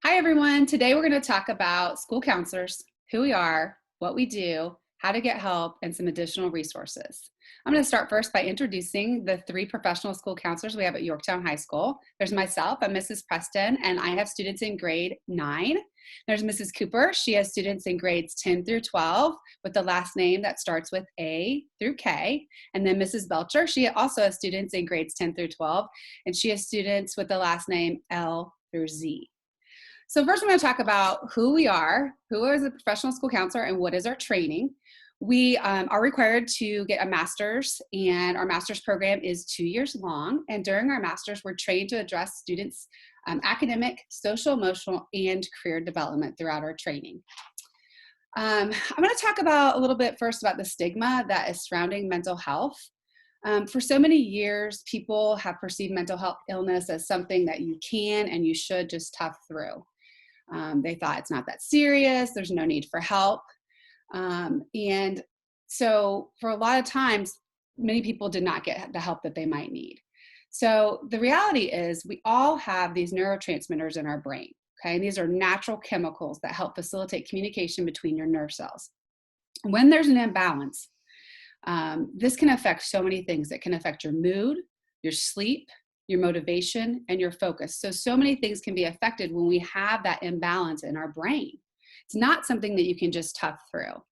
Hi, everyone. Today we're going to talk about school counselors, who we are, what we do, how to get help, and some additional resources. I'm going to start first by introducing the three professional school counselors we have at Yorktown High School. There's myself, I'm Mrs. Preston, and I have students in grade 9. There's Mrs. Cooper. She has students in grades 10 through 12 with the last name that starts with A through K. And then Mrs. Belcher, she also has students in grades 10 through 12, and she has students with the last name L through Z. So first, we're going to talk about who we are, who is a professional school counselor, and what is our training. We are required to get a master's, and our master's program is 2 years long. And during our master's, we're trained to address students' academic, social, emotional, and career development throughout our training. I'm going to talk about a little bit first about the stigma that is surrounding mental health. For so many years, people have perceived mental health illness as something that you can and you should just tough through. They thought it's not that serious, there's no need for help. And so for a lot of times, many people did not get the help that they might need. So the reality is we all have these neurotransmitters in our brain, okay? And these are natural chemicals that help facilitate communication between your nerve cells. When there's an imbalance, this can affect so many things. It can affect your mood, your sleep, your motivation, and your focus. So many things can be affected when we have that imbalance in our brain. It's not something that you can just tough through.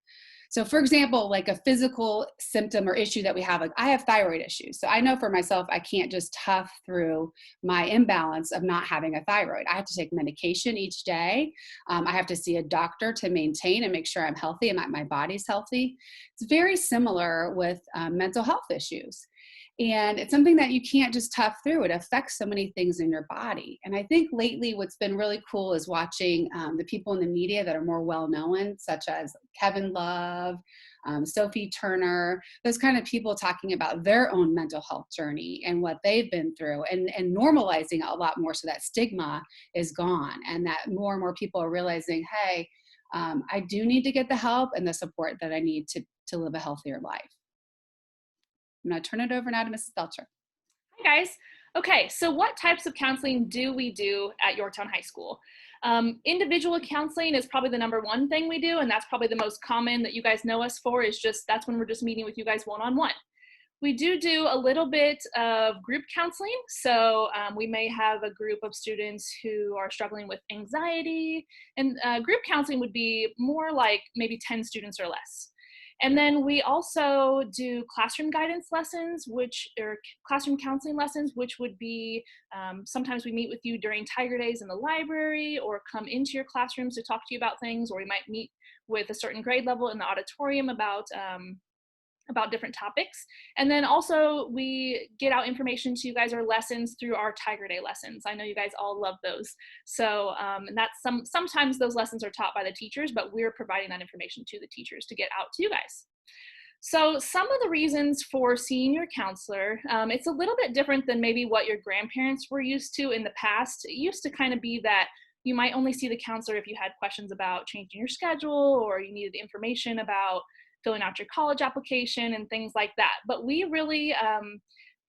So for example, like a physical symptom or issue that we have, like I have thyroid issues. So I know for myself, I can't just tough through my imbalance of not having a thyroid. I have to take medication each day. I have to see a doctor to maintain and make sure I'm healthy and that my body's healthy. It's very similar with mental health issues. And it's something that you can't just tough through. It affects so many things in your body. And I think lately what's been really cool is watching the people in the media that are more well-known, such as Kevin Love, Sophie Turner, those kind of people talking about their own mental health journey and what they've been through and normalizing a lot more so that stigma is gone and that more and more people are realizing, hey, I do need to get the help and the support that I need to live a healthier life. I'm going to turn it over now to Mrs. Belcher. Hi guys. Okay, so what types of counseling do we do at Yorktown High School? Individual counseling is probably the number one thing we do, and that's probably the most common that you guys know us for, is just that's when we're just meeting with you guys one-on-one. We do a little bit of group counseling. So we may have a group of students who are struggling with anxiety, and group counseling would be more like maybe 10 students or less. And then we also do classroom guidance lessons, which are classroom counseling lessons, which would be sometimes we meet with you during Tiger Days in the library or come into your classrooms to talk to you about things, or we might meet with a certain grade level in the auditorium about different topics. And then also we get out information to you guys, our lessons through our Tiger Day lessons. I know you guys all love those. So and that's sometimes those lessons are taught by the teachers, but we're providing that information to the teachers to get out to you guys. So some of the reasons for seeing your counselor, it's a little bit different than maybe what your grandparents were used to in the past. It used to kind of be that you might only see the counselor if you had questions about changing your schedule or you needed information about filling out your college application and things like that. But we really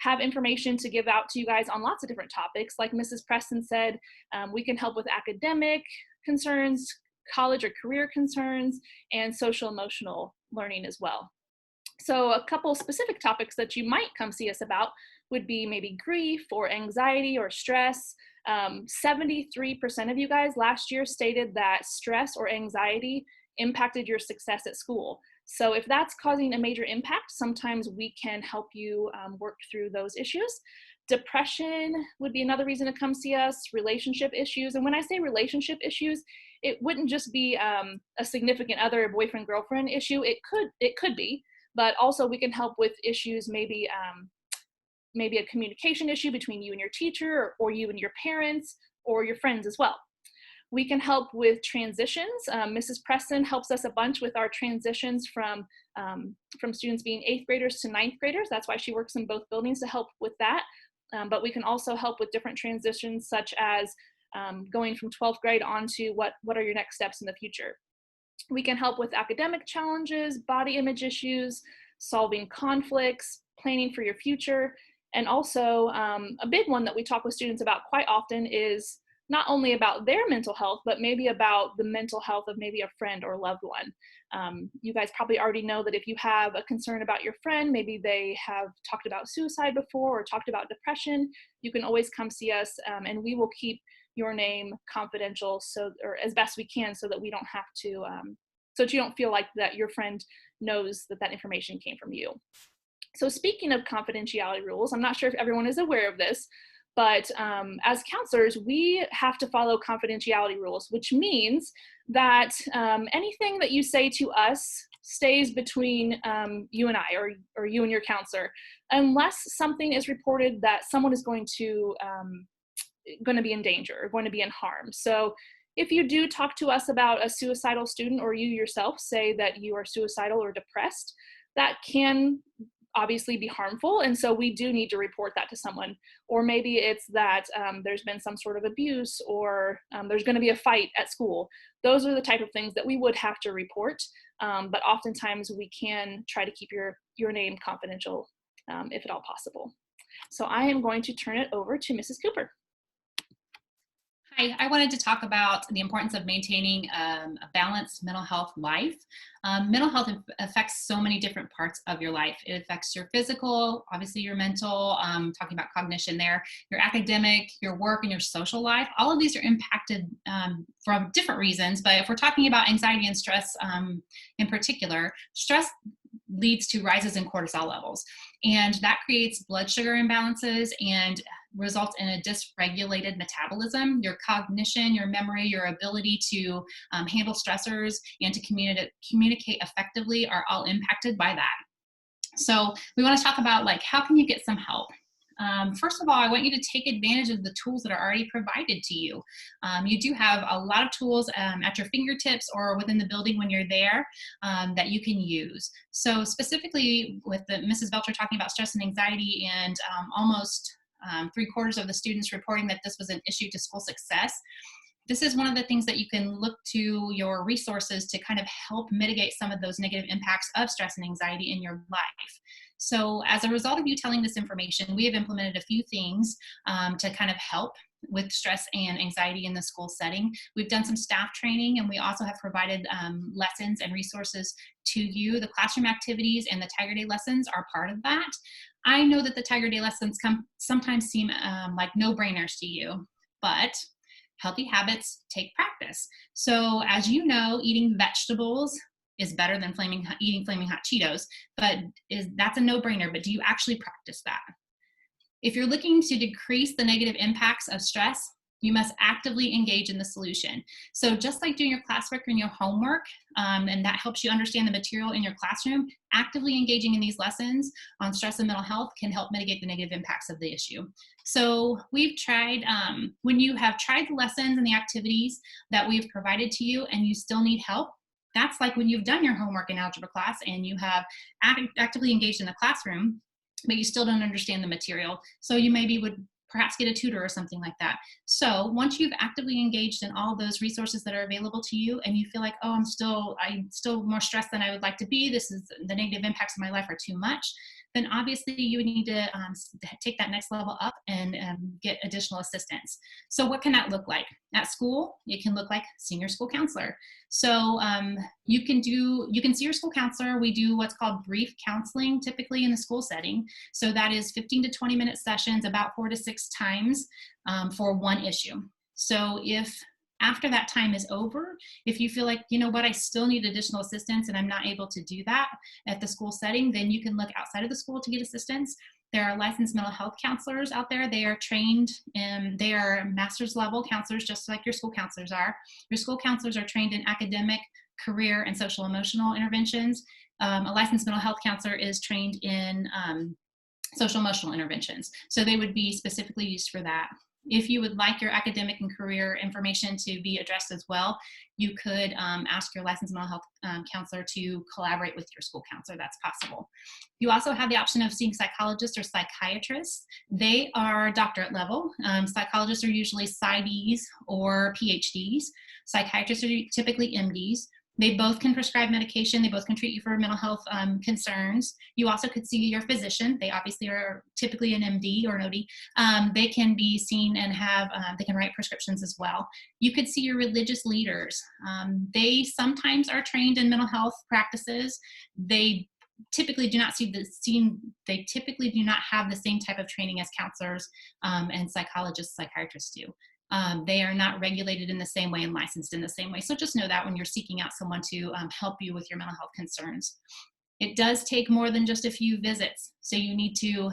have information to give out to you guys on lots of different topics. Like Mrs. Preston said, we can help with academic concerns, college or career concerns, and social emotional learning as well. So a couple specific topics that you might come see us about would be maybe grief or anxiety or stress. 73% of you guys last year stated that stress or anxiety impacted your success at school. So if that's causing a major impact, sometimes we can help you work through those issues. Depression would be another reason to come see us, relationship issues. And when I say relationship issues, it wouldn't just be a significant other, boyfriend, girlfriend issue. It could be, but also we can help with issues, maybe a communication issue between you and your teacher, or you and your parents, or your friends as well. We can help with transitions. Mrs. Preston helps us a bunch with our transitions from students being 8th graders to 9th graders. That's why she works in both buildings to help with that. But we can also help with different transitions, such as going from 12th grade on to what are your next steps in the future. We can help with academic challenges, body image issues, solving conflicts, planning for your future. And also a big one that we talk with students about quite often is not only about their mental health, but maybe about the mental health of maybe a friend or loved one. You guys probably already know that if you have a concern about your friend, maybe they have talked about suicide before or talked about depression, you can always come see us, and we will keep your name confidential, so, or as best we can, so that we don't have to, so that you don't feel like that your friend knows that that information came from you. So speaking of confidentiality rules, I'm not sure if everyone is aware of this, but as counselors, we have to follow confidentiality rules, which means that anything that you say to us stays between you and I, or you and your counselor, unless something is reported that someone is going to be in danger or going to be in harm. So if you do talk to us about a suicidal student, or you yourself say that you are suicidal or depressed, that can obviously be harmful, and so we do need to report that to someone. Or maybe it's that there's been some sort of abuse, or there's going to be a fight at school. Those are the type of things that we would have to report, but oftentimes we can try to keep your name confidential if at all possible. So I am going to turn it over to Mrs. Cooper. Hi, I wanted to talk about the importance of maintaining a balanced mental health life. Mental health affects so many different parts of your life. It affects your physical, obviously your mental, talking about cognition there, your academic, your work, and your social life. All of these are impacted for different reasons, but if we're talking about anxiety and stress in particular, stress leads to rises in cortisol levels, and that creates blood sugar imbalances and results in a dysregulated metabolism. Your cognition, your memory, your ability to handle stressors and to communicate effectively are all impacted by that. So we want to talk about, like, how can you get some help? First of all, I want you to take advantage of the tools that are already provided to you. You do have a lot of tools at your fingertips or within the building when you're there that you can use. So specifically with the Mrs. Belcher talking about stress and anxiety, and almost 3/4 of the students reporting that this was an issue to school success, this is one of the things that you can look to your resources to kind of help mitigate some of those negative impacts of stress and anxiety in your life. So as a result of you telling this information, we have implemented a few things to kind of help with stress and anxiety in the school setting. We've done some staff training, and we also have provided lessons and resources to you. The classroom activities and the Tiger Day lessons are part of that. I know that the Tiger Day lessons sometimes seem like no-brainers to you, but healthy habits take practice. So as you know, eating vegetables is better than eating flaming hot Cheetos, but that's a no-brainer, but do you actually practice that? If you're looking to decrease the negative impacts of stress, you must actively engage in the solution. So just like doing your classwork and your homework, and that helps you understand the material in your classroom, actively engaging in these lessons on stress and mental health can help mitigate the negative impacts of the issue. So we've tried, when you have tried the lessons and the activities that we've provided to you and you still need help, that's like when you've done your homework in algebra class and you have actively engaged in the classroom, but you still don't understand the material. So you maybe would perhaps get a tutor or something like that. So once you've actively engaged in all those resources that are available to you, and you feel like, oh, I'm still more stressed than I would like to be, the negative impacts of my life are too much, then obviously you would need to take that next level up and get additional assistance. So what can that look like? At school, it can look like seeing your school counselor. So you can see your school counselor. We do what's called brief counseling typically in the school setting. So that is 15 to 20 minute sessions about 4 to 6 times for one issue. So if after that time is over, if you feel like, you know what, I still need additional assistance and I'm not able to do that at the school setting, then you can look outside of the school to get assistance. There are licensed mental health counselors out there. They are trained and they are master's level counselors, just like your school counselors are. Your school counselors are trained in academic, career, and social emotional interventions. A licensed mental health counselor is trained in social emotional interventions. So they would be specifically used for that. If you would like your academic and career information to be addressed as well, you could ask your licensed mental health counselor to collaborate with your school counselor. That's possible. You also have the option of seeing psychologists or psychiatrists. They are doctorate level. Psychologists are usually PsyDs or PhDs. Psychiatrists are typically MDs. They both can prescribe medication. They both can treat you for mental health concerns. You also could see your physician. They obviously are typically an MD or an OD. They can be seen and have, they can write prescriptions as well. You could see your religious leaders. They sometimes are trained in mental health practices. They typically do not they typically do not have the same type of training as counselors and psychologists, psychiatrists do. They are not regulated in the same way and licensed in the same way. So just know that when you're seeking out someone to help you with your mental health concerns. It does take more than just a few visits. So you need to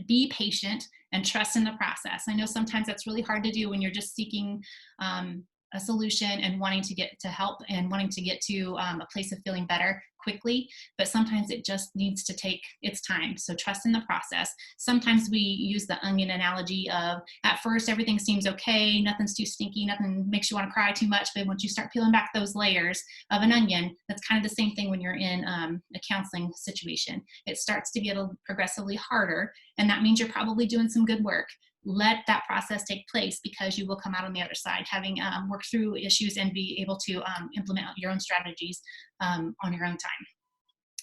be patient and trust in the process. I know sometimes that's really hard to do when you're just seeking a solution and wanting to get to help and wanting to get to a place of feeling better quickly, but sometimes it just needs to take its time. So trust in the process. Sometimes we use the onion analogy of at first everything seems okay, nothing's too stinky, nothing makes you want to cry too much, but once you start peeling back those layers of an onion, that's kind of the same thing when you're in a counseling situation. It starts to get progressively harder, and that means you're probably doing some good work. Let that process take place, because you will come out on the other side having worked through issues and be able to implement your own strategies on your own time.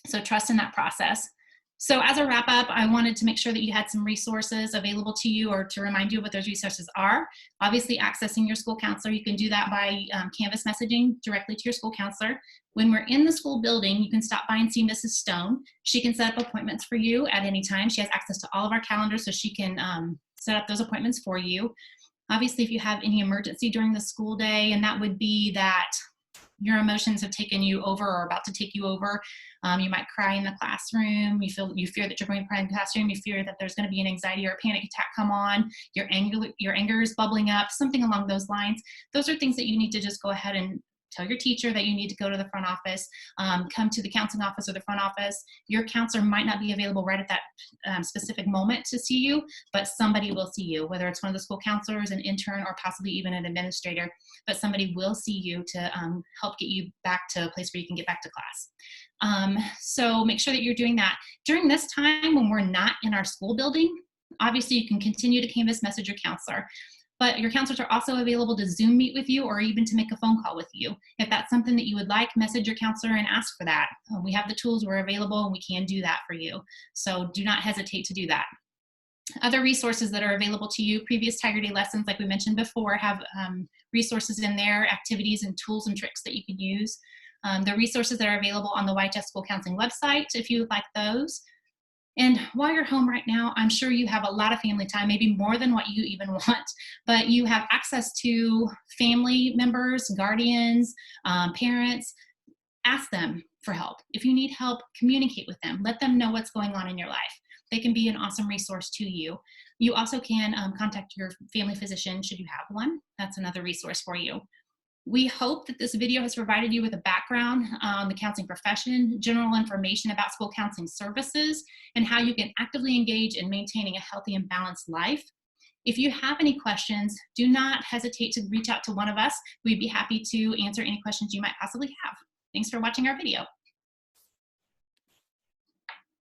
So trust in that process. So as a wrap up, I wanted to make sure that you had some resources available to you, or to remind you of what those resources are. Obviously, accessing your school counselor, you can do that by Canvas messaging directly to your school counselor. When we're in the school building, you can stop by and see Mrs. Stone. She can set up appointments for you at any time. She has access to all of our calendars, so she can set up those appointments for you. Obviously, if you have any emergency during the school day, and that would be that your emotions have taken you over or about to take you over, you might cry in the classroom, you fear that you're going to cry in the classroom, you fear that there's going to be an anxiety or a panic attack come on, your anger is bubbling up, something along those lines. Those are things that you need to just go ahead and tell your teacher that you need to go to the front office, come to the counseling office or the front office. Your counselor might not be available right at that specific moment to see you, but somebody will see you, whether it's one of the school counselors, an intern, or possibly even an administrator, but somebody will see you to help get you back to a place where you can get back to class. So make sure that you're doing that. During this time when we're not in our school building, obviously you can continue to Canvas message your counselor. But your counselors are also available to Zoom meet with you, or even to make a phone call with you. If that's something that you would like, message your counselor and ask for that. We have the tools, we're available, and we can do that for you. So do not hesitate to do that. Other resources that are available to you, previous Tiger Day lessons, like we mentioned before, have resources in there, activities and tools and tricks that you can use. The resources that are available on the YHS School Counseling website, if you would like those. And while you're home right now, I'm sure you have a lot of family time, maybe more than what you even want, but you have access to family members, guardians, parents. Ask them for help. If you need help, communicate with them. Let them know what's going on in your life. They can be an awesome resource to you. You also can contact your family physician should you have one. That's another resource for you. We hope that this video has provided you with a background on the counseling profession, general information about school counseling services, and how you can actively engage in maintaining a healthy and balanced life. If you have any questions, do not hesitate to reach out to one of us. We'd be happy to answer any questions you might possibly have. Thanks for watching our video.